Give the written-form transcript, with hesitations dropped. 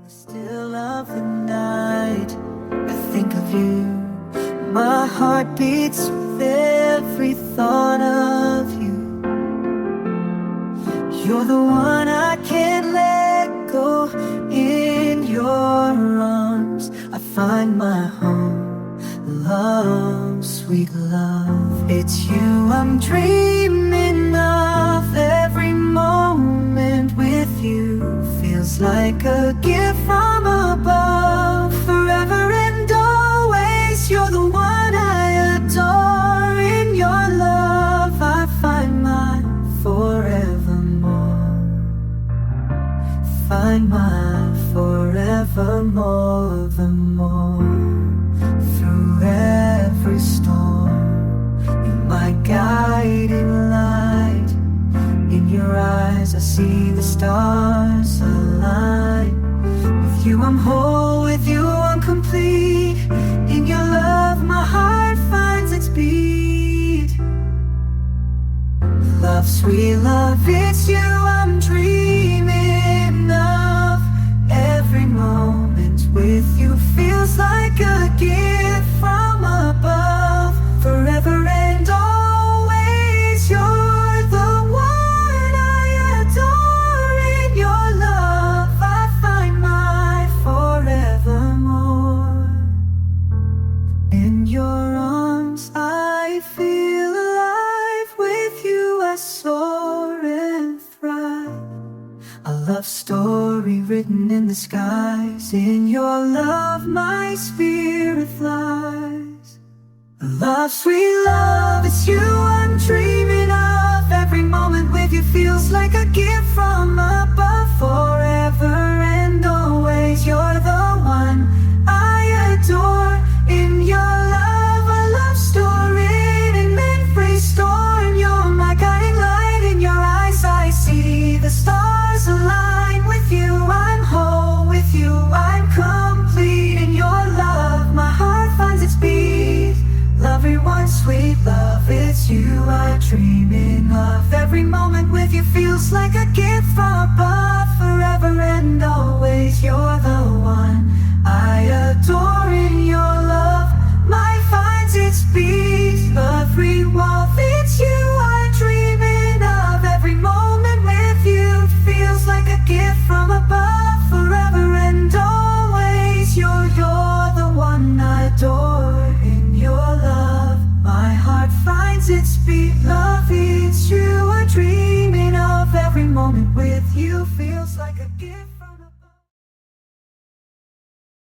Still of the night, I think of you. My heart beats with every thought of you. You're the one I can't let go. In your arms I find my home. Love, sweet love, it's you I'm dreaming of. Every moment with you feels like a gift from above. Forever and always, you're the one I adore. In your love I find my forevermore. Find my forevermore, the more. Through every storm, you're my guiding light. In your eyes I see the stars align. With you I'm whole, with you I'm complete. In your love my heart finds its beat. Love, sweet love, it's you I'm dreaming of. Every moment with you feels like a gift from above. Forever and always, you're the one I adore. In your love I find my forevermore. In your arms I feel alive. With you I soar and thrive. A love story written in the skies. In your love my spirit flies. Love, sweet love, it's you I'm dreaming of. Every moment with you feels like a gift from above. Forever and always, you're the one I adore. In your love a love story written in free storm. You're my guiding light. In your eyes I see the stars align. With you I'm whole, with you I'm complete. In your love my heart finds its beat. Everyone, sweet love, it's you I'm dreaming of. Every moment with you feels like a gift from above.